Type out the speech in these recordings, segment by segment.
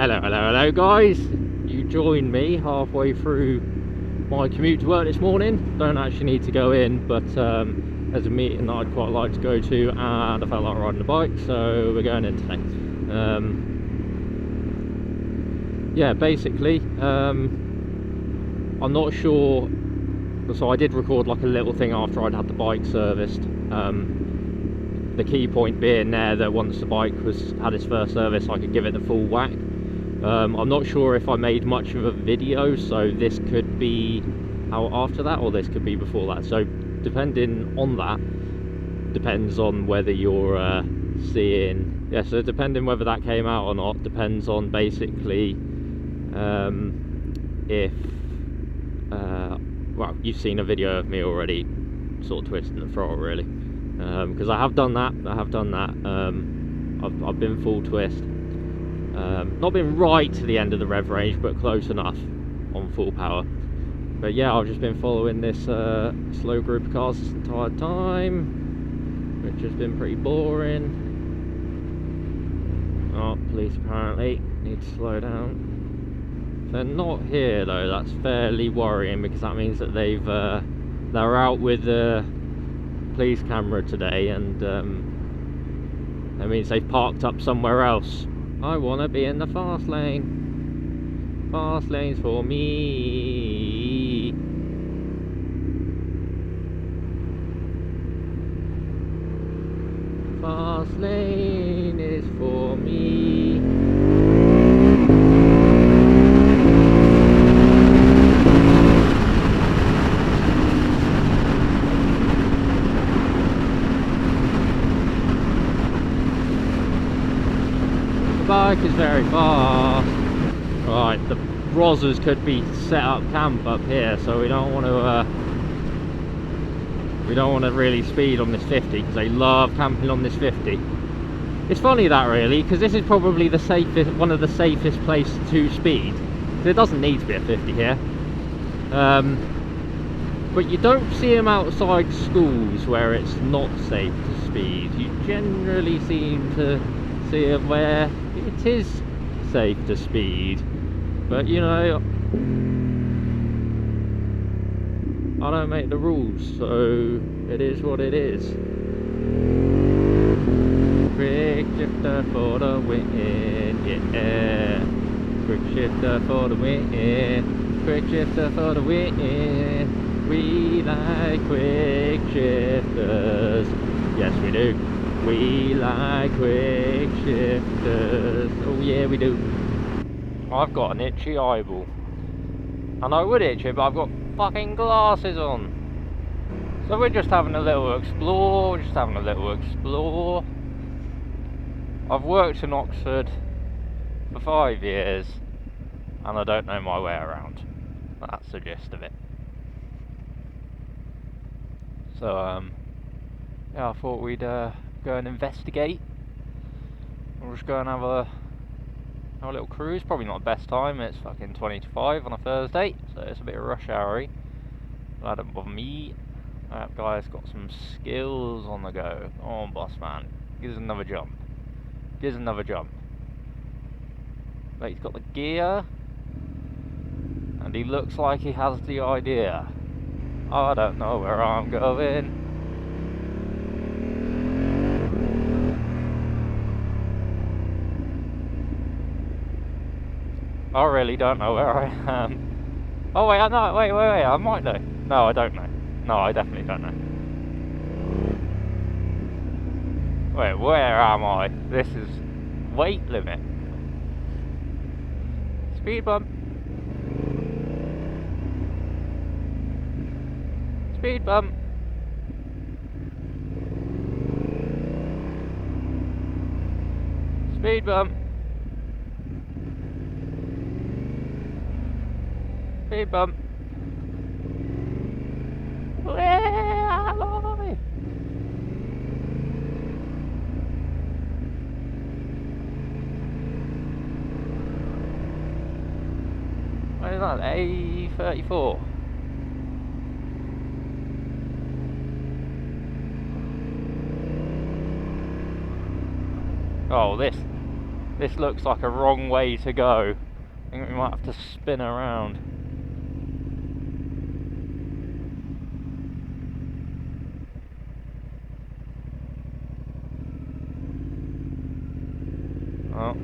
Hello guys! You joined me halfway through my commute to work this morning. Don't actually need to go in, but there's a meeting that I'd quite like to go to and I felt like riding a bike, so we're going in today. Yeah, basically, I'm not sure, so I did record like a little thing after I'd had the bike serviced. The key point being there that once the bike had its first service, I could give it the full whack. I'm not sure if I made much of a video, so this could be out after that or this could be before that, so depending on that depends on whether you're seeing, yeah, so depending whether that came out or not depends on basically if well, you've seen a video of me already sort of twisting the throttle really, because I have done that. I've been full twist. Not been right to the end of the rev range, but close enough on full power. But yeah, I've just been following this slow group of cars this entire time, which has been pretty boring. Oh, police apparently need to slow down. They're not here though. That's fairly worrying because that means that they're out with the police camera today, and that means they've parked up somewhere else. I want to be in the fast lane. Fast lane's for me. Fast lane is for me. The bike is very fast. Right, the Rozzers could be set up camp up here, so we don't want to really speed on this 50 because they love camping on this 50. It's funny that really, because this is probably the safest, one of the safest places to speed. There doesn't need to be a 50 here, but you don't see them outside schools where it's not safe to speed. You generally seem to see them where it is safe to speed. But you know, I don't make the rules, so it is what it is. Quick shifter for the win, yeah. Quick shifter for the win. Quick shifter for the win. We like quick shifters. Yes, we do. We like quick shifters. Oh yeah, we do. I've got an itchy eyeball, and I would itch it, but I've got fucking glasses on. So we're just having a little explore. I've worked in Oxford for 5 years, and I don't know my way around. That's the gist of it. So yeah, I thought we'd go and investigate. We'll just go and have a little cruise. Probably not the best time, it's fucking 20 to 5 on a Thursday, so it's a bit of rush hour-y. That don't bother me. That guy's got some skills on the go. Oh, boss man, gives another jump. But he's got the gear, and he looks like he has the idea. I don't know where I'm going. I really don't know where I am. Oh wait, no, wait, I might know. No, I don't know. No, I definitely don't know. Wait, where am I? This is weight limit. Speed bump. Speed bump. Speed bump. Speed bump. Where am I? What is that? A34. Oh, this This looks like a wrong way to go. I think we might have to spin around. Oh,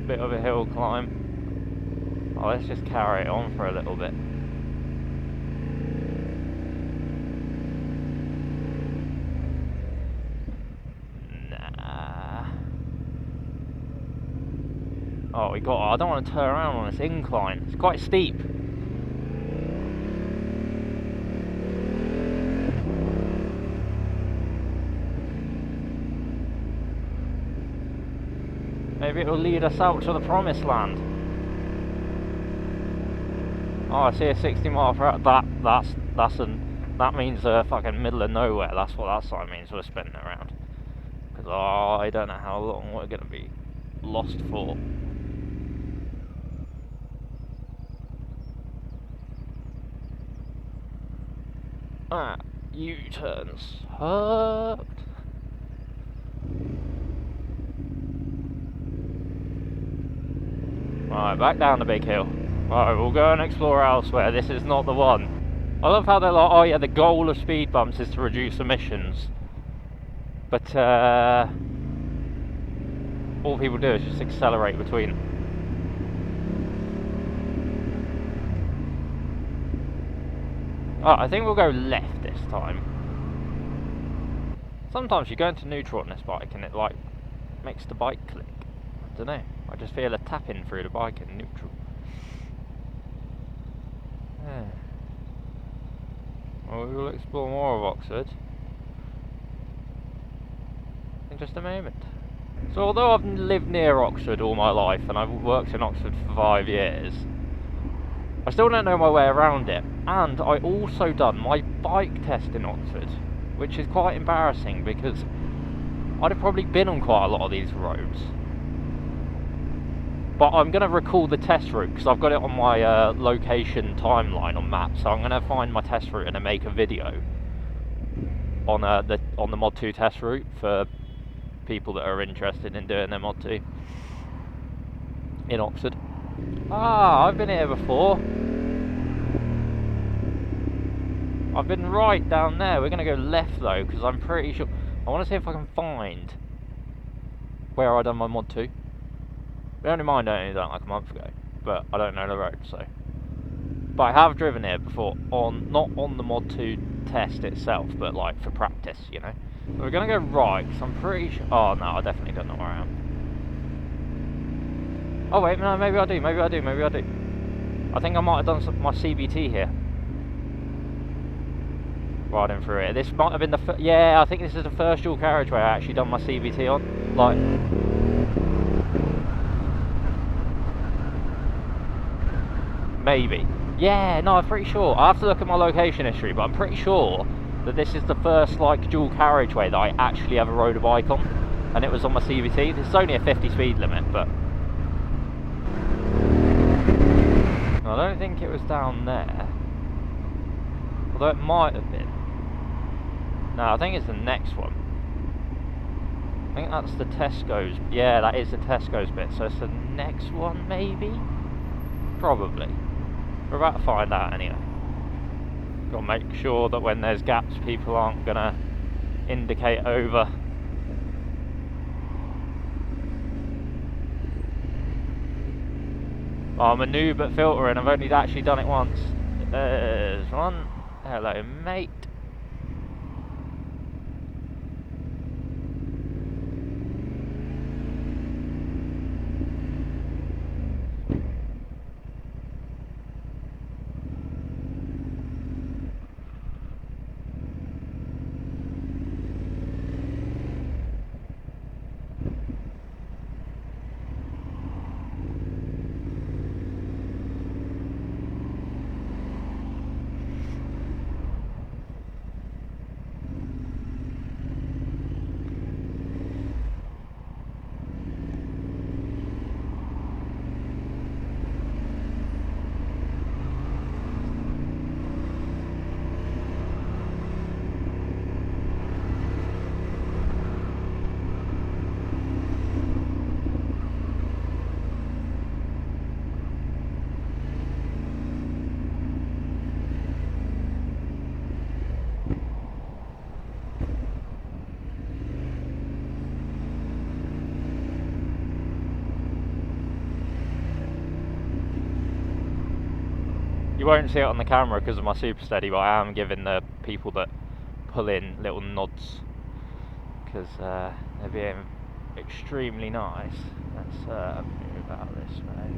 bit of a hill climb. Oh, let's just carry it on for a little bit. Nah. Oh, we got. I don't want to turn around on this incline. It's quite steep. Maybe it will lead us out to the promised land. Oh, I see a 60 mile per hour. That means fucking middle of nowhere. That's what that sign means. We're spinning around. Because I don't know how long we're gonna be lost for. Ah, U-turns hooked. Right, back down the big hill. Right, we'll go and explore elsewhere. This is not the one. I love how they're like, oh yeah, the goal of speed bumps is to reduce emissions. But all people do is just accelerate between them. Oh, I think we'll go left this time. Sometimes you go into neutral on this bike and it like makes the bike click. I don't know. I just feel a tapping through the bike in neutral. Yeah. Well, we will explore more of Oxford in just a moment. So although I've lived near Oxford all my life and I've worked in Oxford for 5 years, I still don't know my way around it. And I also done my bike test in Oxford, which is quite embarrassing because I'd have probably been on quite a lot of these roads. But I'm going to recall the test route because I've got it on my location timeline on maps. So I'm going to find my test route and then make a video on the Mod 2 test route for people that are interested in doing their Mod 2 in Oxford. Ah, I've been here before. I've been right down there. We're going to go left though because I'm pretty sure. I want to see if I can find where I done my Mod 2. Bearing in mind I only done it like a month ago, but I don't know the road, so. But I have driven here before, not on the Mod 2 test itself, but like for practice, you know. So we're gonna go right, because I'm pretty sure. Oh no, I definitely don't know where I am. Oh wait, no, maybe I do. I think I might have done my CBT here. Riding through it. This might have been the yeah, I think this is the first dual carriageway I actually done my CBT on. Like. Maybe. Yeah, no, I'm pretty sure. I have to look at my location history, but I'm pretty sure that this is the first like dual carriageway that I actually ever rode a bike on, and it was on my CVT. It's only a 50 speed limit, but I don't think it was down there. Although it might have been. No, I think it's the next one. I think that's the Tesco's. Yeah, that is the Tesco's bit. So it's the next one, maybe? Probably. We're about to find out anyway. Got to make sure that when there's gaps, people aren't gonna indicate over. Oh, I'm a noob at filtering. I've only actually done it once. There's one. Hello, mate. You won't see it on the camera because of my super steady, but I am giving the people that pull in little nods because they're being extremely nice. Let's move out this way.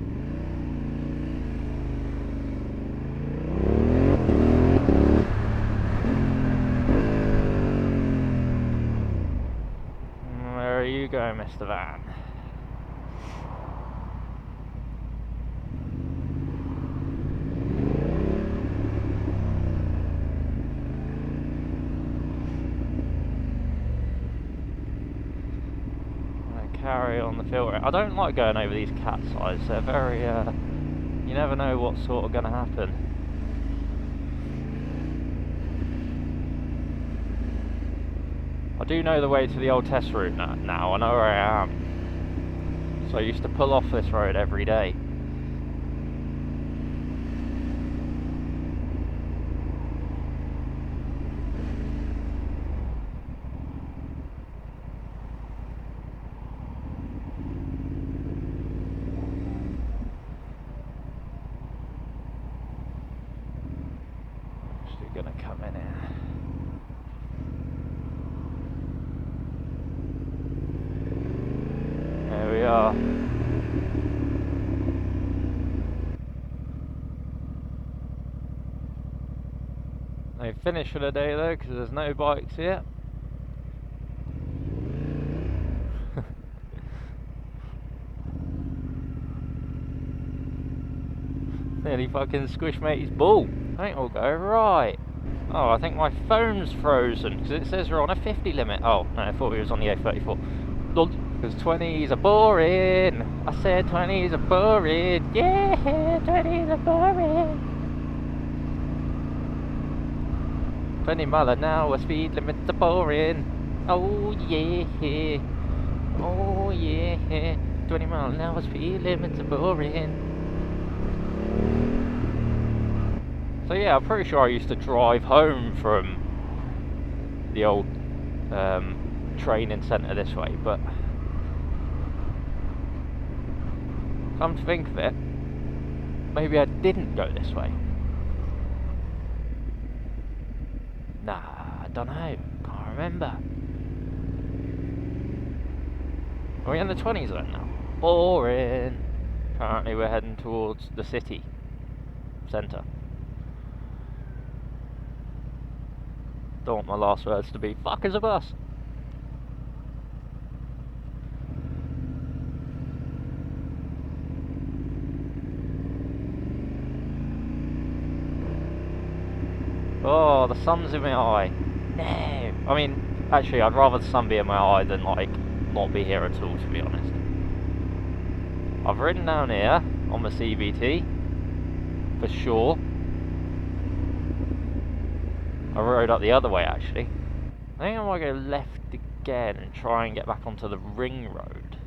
Where are you going, Mr. Van? Carry on the filter. I don't like going over these cat's eyes. They're very, you never know what's sort of going to happen. I do know the way to the old test route now. I know where I am. So I used to pull off this road every day. Gonna come in here. There we are. They finished for the day though, because there's no bikes here. Nearly fucking squished mate's ball. I think we'll go right. Oh, I think my phone's frozen because it says we're on a 50 limit. Oh, no, I thought we was on the A34. Because 20s are boring. I said 20s are boring. Yeah, 20s are boring. 20 mile an hour speed limits are boring. Oh yeah. Oh yeah. 20 mile an hour speed limits are boring. So yeah, I'm pretty sure I used to drive home from the old training centre this way, but come to think of it, maybe I didn't go this way. Nah, I don't know, can't remember. Are we in the 20s zone now? Boring. Apparently we're heading towards the city centre. Don't want my last words to be fuck as a bus. Oh, the sun's in my eye. No. I mean, actually, I'd rather the sun be in my eye than, like, not be here at all, to be honest. I've ridden down here on the CBT, for sure. I rode up the other way, actually. I think I might go left again and try and get back onto the ring road.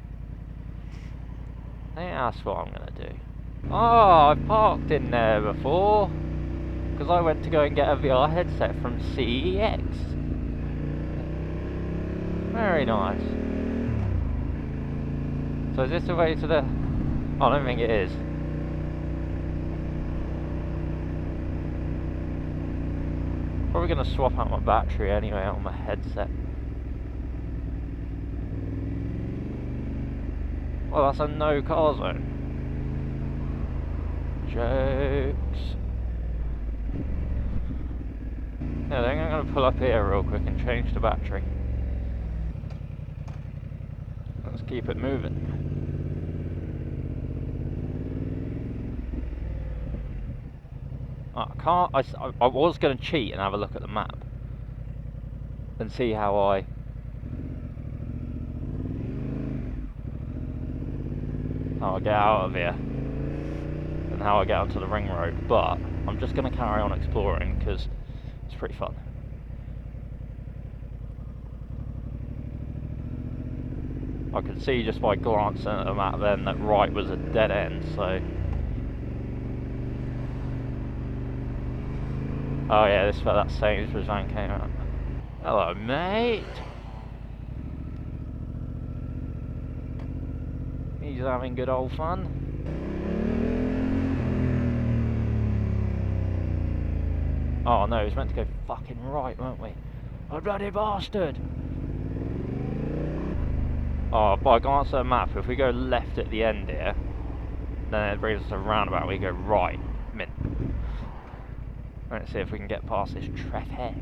I think that's what I'm going to do. Oh, I've parked in there before. Because I went to go and get a VR headset from CEX. Very nice. So is this the way to the... Oh, I don't think it is. Probably going to swap out my battery anyway on my headset. Well, that's a no car zone. Jokes. Yeah, I think I'm going to pull up here real quick and change the battery. Let's keep it moving. I can't. I was going to cheat and have a look at the map and see how I. How I get out of here and how I get onto the ring road, but I'm just going to carry on exploring because it's pretty fun. I could see just by glancing at the map then that right was a dead end, so... Oh yeah, this is where that Sainsbury's van came out. Hello, mate! He's having good old fun. Oh no, it was meant to go fucking right, weren't we? Oh, bloody bastard! Oh, by glance at the map, if we go left at the end here, then it brings us to a roundabout. We go right, mint. Let's see if we can get past this traffic.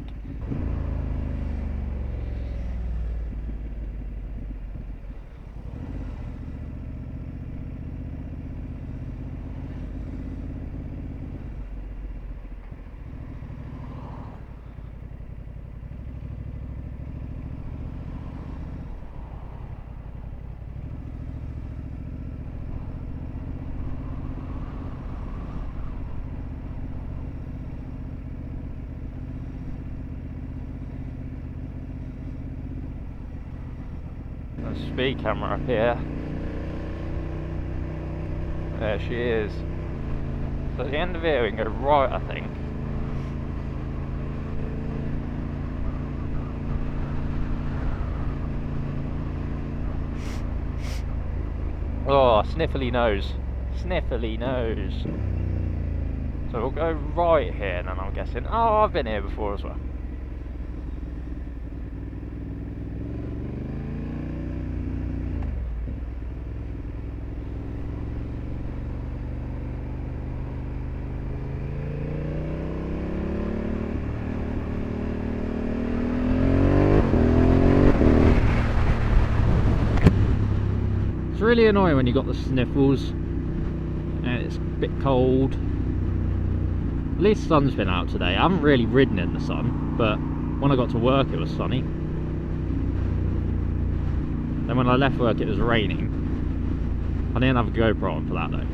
Speed camera up here. There she is. So at the end of here we can go right, I think. Oh, sniffly nose. Sniffly nose. So we'll go right here then, I'm guessing. Oh, I've been here before as well. It's really annoying when you got the sniffles and it's a bit cold. At least the sun's been out today. I haven't really ridden in the sun, but when I got to work it was sunny. Then when I left work it was raining. I didn't have a GoPro on for that though.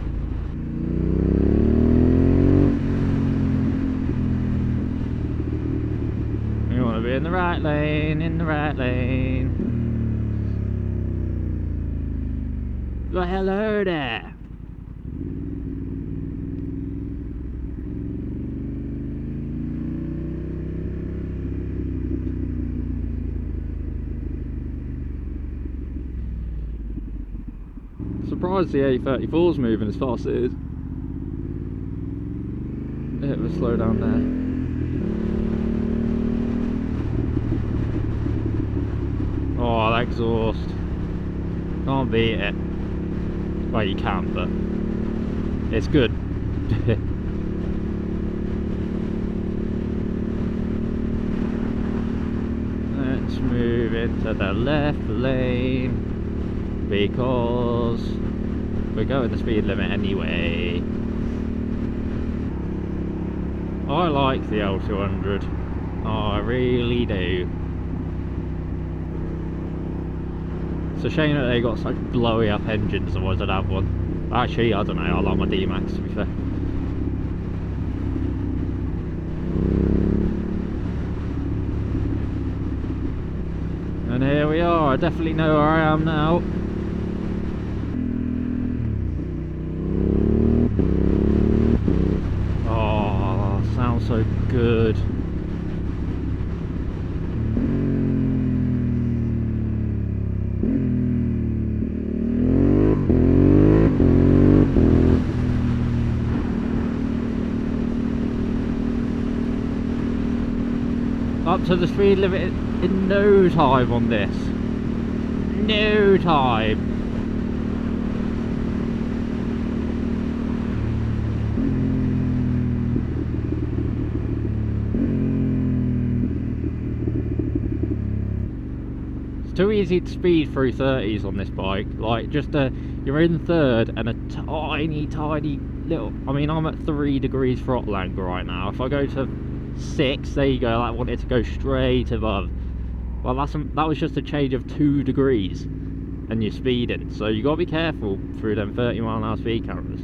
You want to be in the right lane, in the right lane. Well, hello there. Surprised the A34's moving as fast as it is. Bit of a slow down there. Oh, that exhaust. Can't beat it. Well, you can, but it's good. Let's move into the left lane because we're going the speed limit anyway. I like the L200. Oh, I really do. It's a shame that they got such blowy up engines, otherwise I'd have one. Actually, I don't know, I like my D-Max to be fair. And here we are, I definitely know where I am now. Oh, sounds so good. Up to the speed limit in no time on this. No time. It's too easy to speed through 30s on this bike. Like, just you're in third and a tiny little... I mean, I'm at 3 degrees throttle angle right now. If I go to 6, there you go, I wanted to go straight above. Well, that was just a change of 2 degrees and you're speeding, so you got to be careful through them 30-mile-an-hour speed cameras.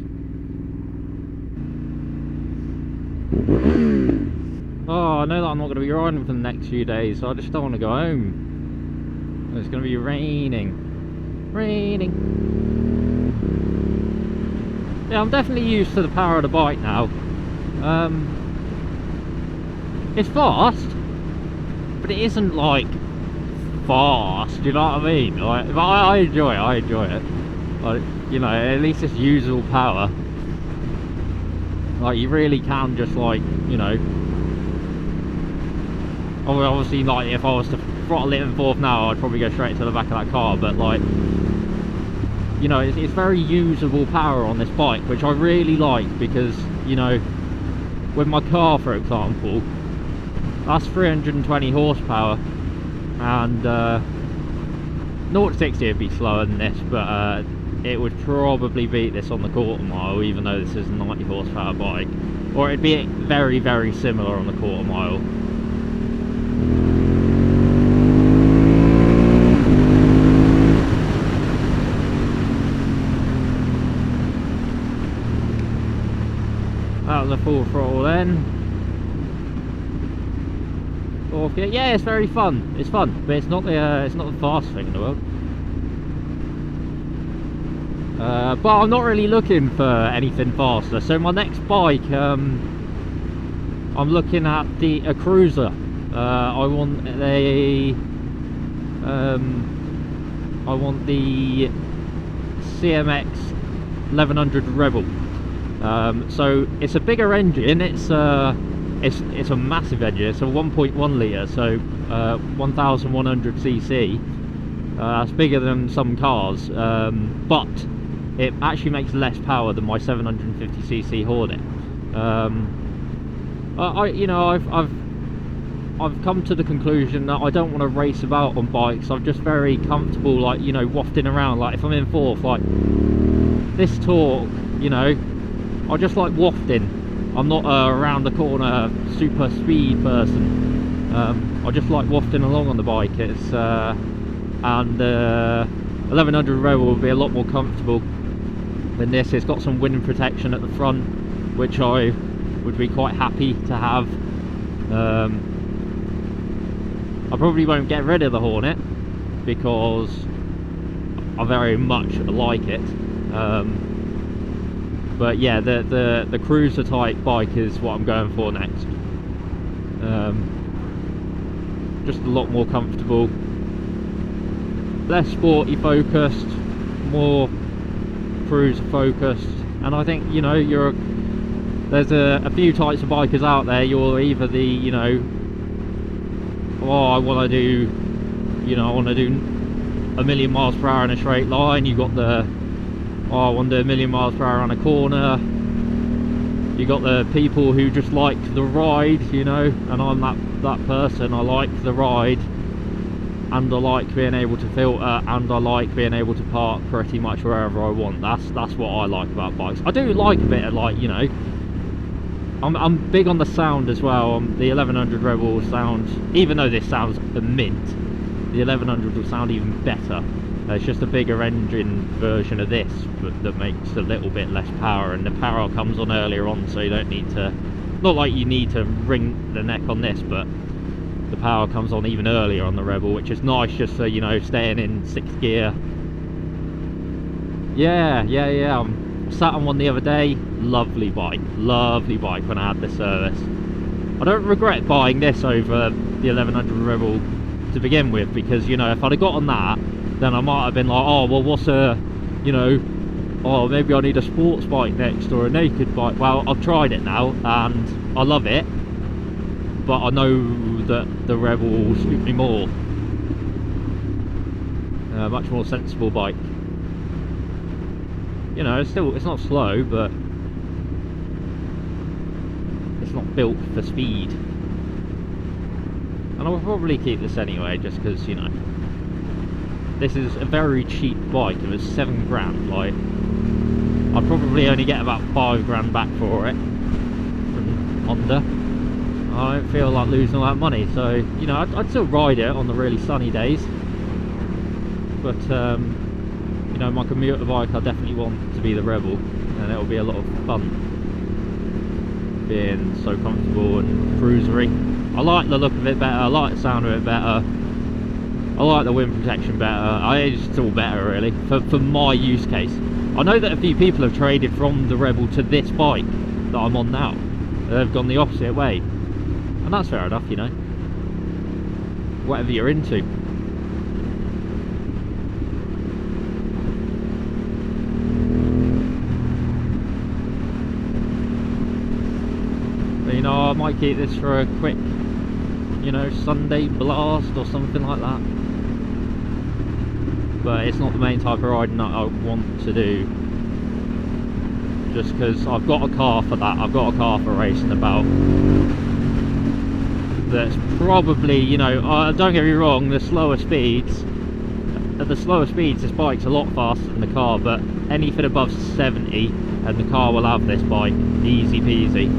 Oh, I know that I'm not going to be riding for the next few days, so I just don't want to go home. It's going to be raining. Yeah, I'm definitely used to the power of the bike now. It's fast, but it isn't like fast, you know what I mean? Like, I enjoy it, like, you know, at least it's usable power. Like, you really can just, like, you know, Obviously, like, if I was to throttle it in fourth now, I'd probably go straight to the back of that car, but like, you know, it's very usable power on this bike, which I really like, because, you know, with my car, for example, that's 320 horsepower, and 0 to 60 would be slower than this, but it would probably beat this on the quarter mile, even though this is a 90 horsepower bike, or it'd be very, very similar on the quarter mile. That was a full throttle then. Fourth gear. Yeah, it's very fun. It's fun, but it's not the fastest thing in the world. But I'm not really looking for anything faster. So my next bike, I'm looking at a cruiser. I want the CMX 1100 Rebel. So it's a bigger engine. It's a massive engine. It's a 1.1 litre, so 1100 cc. That's bigger than some cars, but it actually makes less power than my 750 cc Hornet. I've come to the conclusion that I don't want to race about on bikes. I'm just very comfortable, like, you know, wafting around. Like, if I'm in fourth, like this torque, you know, I just like wafting. I'm not around the corner super speed person. I just like wafting along on the bike. It's and 1100 Rebel will be a lot more comfortable than this. It's got some wind protection at the front, which I would be quite happy to have. I probably won't get rid of the Hornet because I very much like it. But yeah, the cruiser type bike is what I'm going for next. Just a lot more comfortable, less sporty focused, more cruiser focused. And I think, you know, there's a few types of bikers out there. You're either the, you know, oh, I want to do, you know, I want to do 1,000,000 miles per hour in a straight line. You got the, oh, I want to do 1,000,000 miles per hour on a corner. You got the people who just like the ride, you know, and I'm that person. I like the ride, and I like being able to filter, and I like being able to park pretty much wherever I want. That's what I like about bikes. I do like a bit of, like, you know, I'm big on the sound as well. The 1100 Rebel sounds, even though this sounds a mint, the 1100 will sound even better. It's just a bigger engine version of this, but that makes a little bit less power, and the power comes on earlier on, so you don't need to, not like you need to wring the neck on this, but the power comes on even earlier on the Rebel, which is nice, just for, you know, staying in 6th gear. Yeah, I sat on one the other day. Lovely bike when I had the service. I don't regret buying this over the 1100 Rebel to begin with, because, you know, if I'd have got on that, then I might have been like, oh, well, what's a, you know, oh, maybe I need a sports bike next, or a naked bike. Well, I've tried it now and I love it, but I know that the Rebel will suit me more. Much more sensible bike. You know, it's not slow, but it's not built for speed. And I will probably keep this anyway, just because, you know, this is a very cheap bike. It was 7 grand. Like, I'd probably only get about 5 grand back for it from Honda. I don't feel like losing all that money, so, you know, I'd still ride it on the really sunny days. But you know, my commuter bike I definitely want to be the Rebel, and it'll be a lot of fun being so comfortable and cruisery. I like the look of it better, I like the sound of it better, I like the wind protection better. It's all better, really, for my use case. I know that a few people have traded from the Rebel to this bike that I'm on now. They've gone the opposite way, and that's fair enough, you know, whatever you're into. You know, I might keep this for a quick you know, Sunday blast or something like that. But it's not the main type of riding that I want to do. Just because I've got a car for that. I've got a car for racing about. That's probably, you know, don't get me wrong, the slower speeds, this bike's a lot faster than the car, but anything above 70 and the car will have this bike, easy peasy.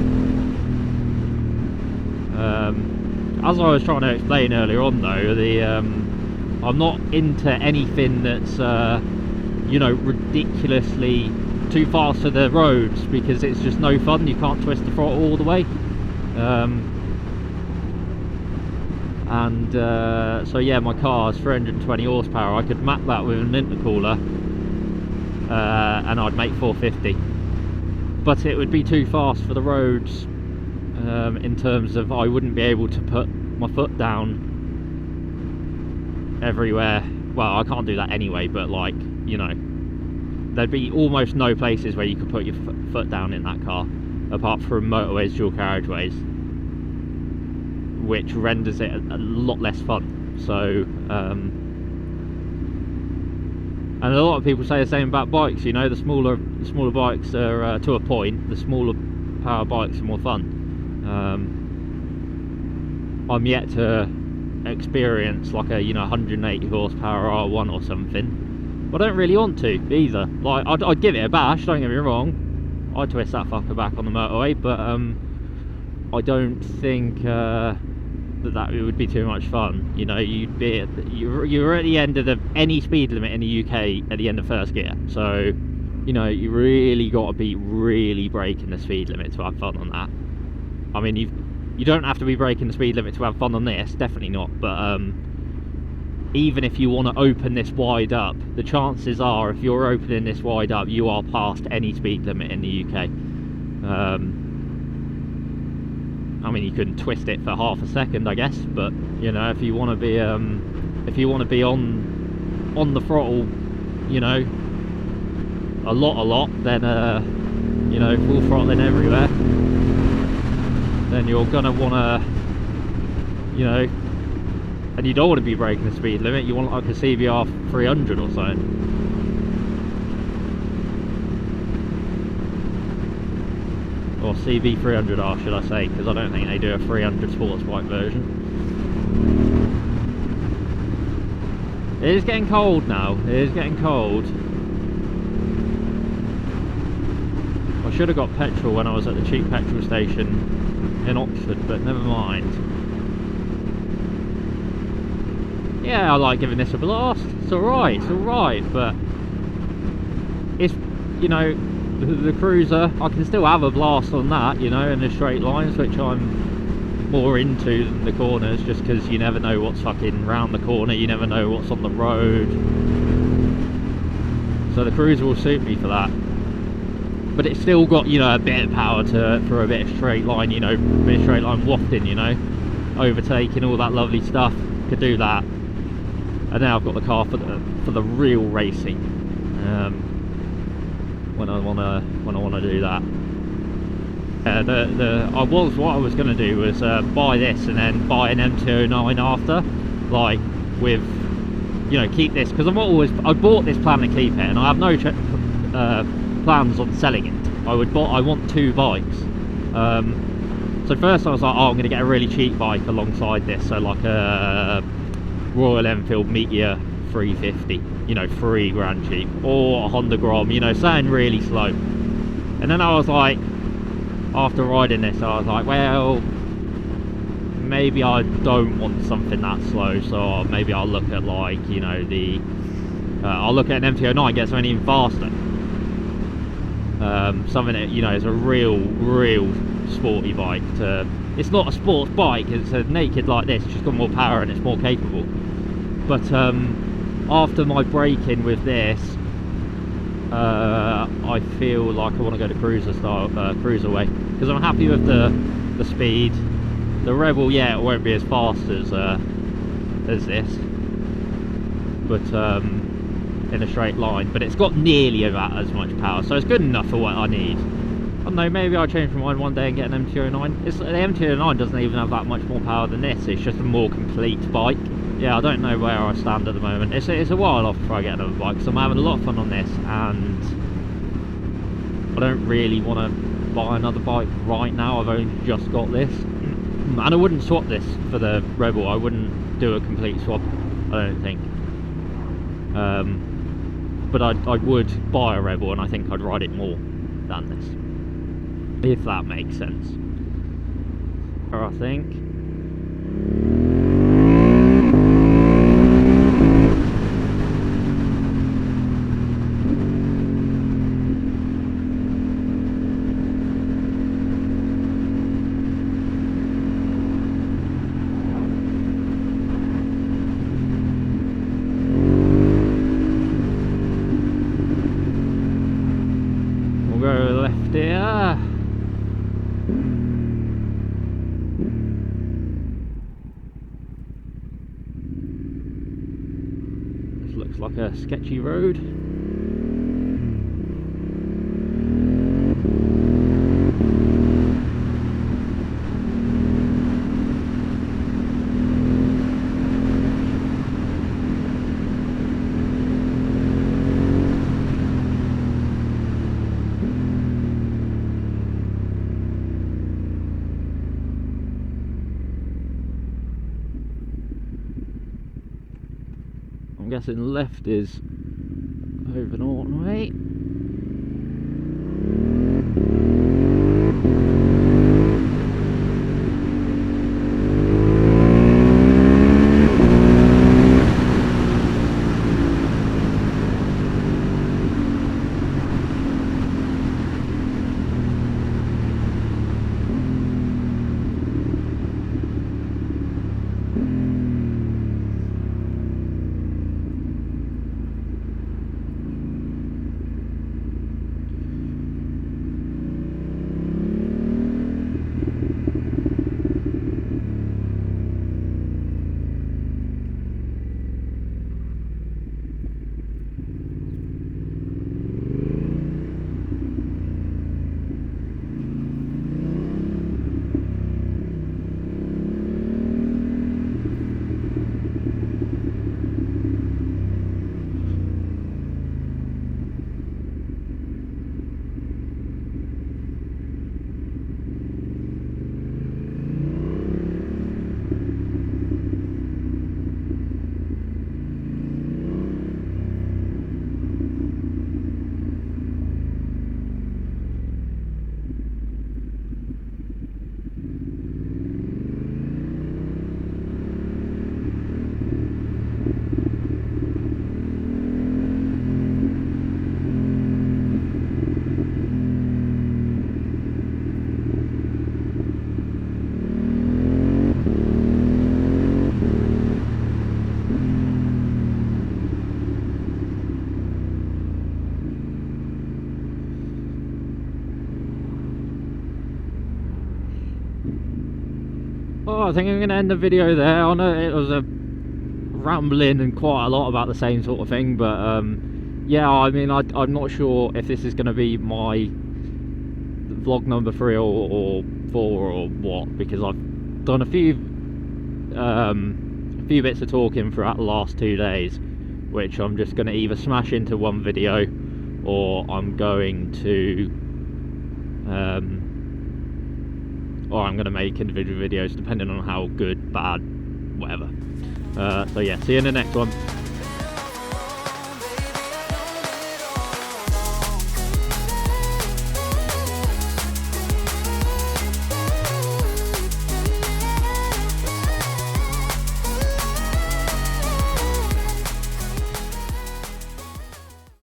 As I was trying to explain earlier on though, I'm not into anything that's you know, ridiculously too fast for the roads, because it's just no fun. You can't twist the throttle all the way. So yeah, my car's 320 horsepower. I could map that with an intercooler and I'd make 450, but it would be too fast for the roads, in terms of I wouldn't be able to put my foot down everywhere. Well, I can't do that anyway, but like, you know, there'd be almost no places where you could put your foot down in that car, apart from motorways, dual carriageways, which renders it a lot less fun. So and a lot of people say the same about bikes, you know, the smaller bikes are, to a point, the smaller power bikes are more fun. I'm yet to experience like a, you know, 180 horsepower R1 or something. I don't really want to either. Like, I'd give it a bash, don't get me wrong. I'd twist that fucker back on the motorway, but I don't think that it would be too much fun. You know, you're at the end of any speed limit in the UK at the end of first gear, so you know, you really got to be really braking the speed limit to have fun on that. I mean, you don't have to be braking the speed limit to have fun on this, definitely not, but even if you want to open this wide up, the chances are, if you're opening this wide up, you are past any speed limit in the UK. I mean, you can twist it for half a second, I guess, but you know, if you want to be on the throttle, you know, a lot, then you know, full throttling everywhere, then you're gonna want to, you know, and you don't want to be braking the speed limit. You want like a CBR 300 or something. Or CB300R, should I say, because I don't think they do a 300 sports bike version. It is getting cold now. It is getting cold. I should have got petrol when I was at the cheap petrol station in Oxford, but never mind. Yeah, I like giving this a blast. It's alright, but it's, you know, the cruiser, I can still have a blast on that, you know, in the straight lines, which I'm more into than the corners, just because you never know what's fucking round the corner, you never know what's on the road. So the cruiser will suit me for that. But it's still got, you know, a bit of power for a bit of straight line, you know, a bit of straight line wafting, you know, overtaking, all that lovely stuff. Could do that. And now I've got the car for the real racing. When I wanna do that. What I was gonna do was buy this and then buy an MT-09 after, like with, you know, keep this, because I bought this plan to keep it, and I have no plans on selling it. I want two bikes. So first I was like, oh, I'm gonna get a really cheap bike alongside this, so like a Royal Enfield Meteor 350, you know, £3 cheap, or a Honda Grom, you know, something really slow. And then I was like, after riding this, I was like, well, maybe I don't want something that slow, so maybe I'll look at, like, you know, I'll look at an MT-09, get something even faster. Something that, you know, is a real sporty bike. It's not a sports bike, it's a naked like this, it's just got more power and it's more capable. But after my braking with this, I feel like I want to go to cruiser way, because I'm happy with the speed. The Rebel, yeah, it won't be as fast as this, but in a straight line, but it's got nearly about as much power, so it's good enough for what I need. don't know, maybe I'll change my mind one day and get an MT-09. The MT-09 doesn't even have that much more power than this, it's just a more complete bike. Yeah, I don't know where I stand at the moment. It's a while off before I get another bike, because I'm having a lot of fun on this, and I don't really want to buy another bike right now. I've only just got this. And I wouldn't swap this for the Rebel. I wouldn't do a complete swap, I don't think. But I would buy a Rebel, and I think I'd ride it more than this, if that makes sense. Or I think. Looks like a sketchy road. I'm guessing left is over Norton way. Oh, I think I'm going to end the video there. I know it was a rambling and quite a lot about the same sort of thing, but yeah, I mean, I'm not sure if this is going to be my vlog number 3 or 4 or what, because I've done a few bits of talking throughout the last 2 days, which I'm just going to either smash into one video, or I'm going to make individual videos depending on how good, bad, whatever. So yeah, see you in the next one.